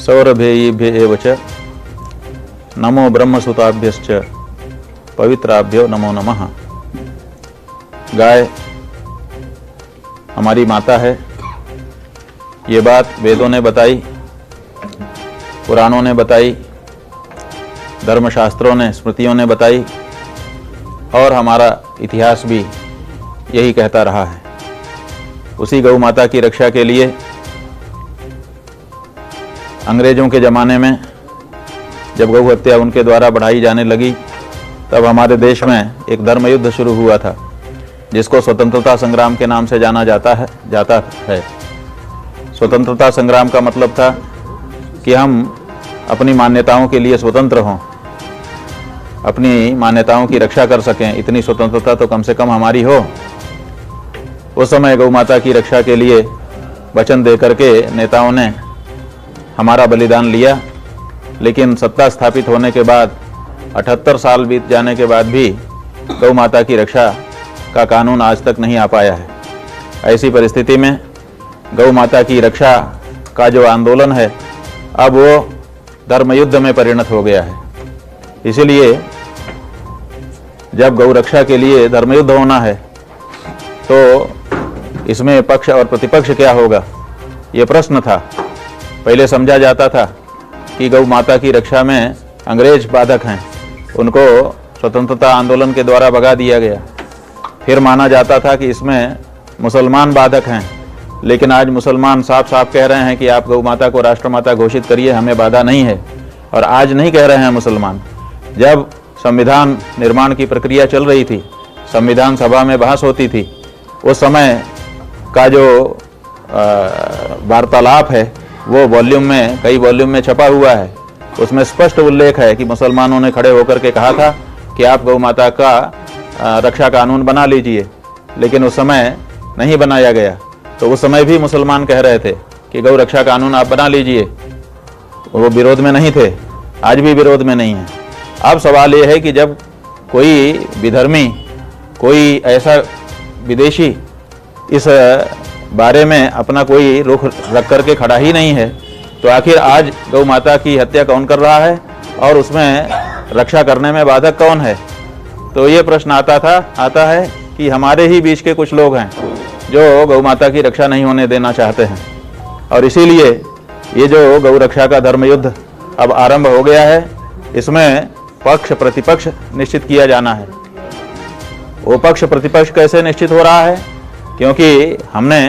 सौरभेयीभ्य एव च नमो ब्रह्मसुताभ्यश्च पवित्राभ्यो नमो नमः। गाय हमारी माता है, ये बात वेदों ने बताई, पुराणों ने बताई, धर्मशास्त्रों ने, स्मृतियों ने बताई और हमारा इतिहास भी यही कहता रहा है। उसी गौ माता की रक्षा के लिए अंग्रेजों के ज़माने में जब गौ हत्या उनके द्वारा बढ़ाई जाने लगी, तब हमारे देश में एक धर्म युद्ध शुरू हुआ था, जिसको स्वतंत्रता संग्राम के नाम से जाना जाता है। स्वतंत्रता संग्राम का मतलब था कि हम अपनी मान्यताओं के लिए स्वतंत्र हों, अपनी मान्यताओं की रक्षा कर सकें। इतनी स्वतंत्रता तो कम से कम हमारी हो। उस समय गौ माता की रक्षा के लिए वचन दे करके नेताओं ने हमारा बलिदान लिया, लेकिन सत्ता स्थापित होने के बाद 78 साल बीत जाने के बाद भी गौ माता की रक्षा का कानून आज तक नहीं आ पाया है। ऐसी परिस्थिति में गौ माता की रक्षा का जो आंदोलन है, अब वो धर्म युद्ध में परिणत हो गया है। इसीलिए जब गौ रक्षा के लिए धर्म युद्ध होना है तो इसमें पक्ष और प्रतिपक्ष क्या होगा, ये प्रश्न था। पहले समझा जाता था कि गौ माता की रक्षा में अंग्रेज बाधक हैं, उनको स्वतंत्रता आंदोलन के द्वारा भगा दिया गया। फिर माना जाता था कि इसमें मुसलमान बाधक हैं, लेकिन आज मुसलमान साफ साफ कह रहे हैं कि आप गौ माता को राष्ट्रमाता घोषित करिए, हमें बाधा नहीं है। और आज नहीं कह रहे हैं मुसलमान। जब संविधान निर्माण की प्रक्रिया चल रही थी, संविधान सभा में बहस होती थी, उस समय का जो वार्तालाप है वो कई वॉल्यूम में छपा हुआ है। उसमें स्पष्ट उल्लेख है कि मुसलमानों ने खड़े होकर के कहा था कि आप गौ माता का रक्षा कानून बना लीजिए, लेकिन उस समय नहीं बनाया गया। तो उस समय भी मुसलमान कह रहे थे कि गौ रक्षा कानून आप बना लीजिए, वो विरोध में नहीं थे, आज भी विरोध में नहीं है। अब सवाल ये है कि जब कोई विधर्मी, कोई ऐसा विदेशी इस बारे में अपना कोई रुख रख करके खड़ा ही नहीं है, तो आखिर आज गौ माता की हत्या कौन कर रहा है और उसमें रक्षा करने में बाधक कौन है? तो ये प्रश्न आता है कि हमारे ही बीच के कुछ लोग हैं जो गौ माता की रक्षा नहीं होने देना चाहते हैं। और इसीलिए ये जो गौ रक्षा का धर्म युद्ध अब आरंभ हो गया है, इसमें पक्ष प्रतिपक्ष निश्चित किया जाना है। वो पक्ष प्रतिपक्ष कैसे निश्चित हो रहा है? क्योंकि हमने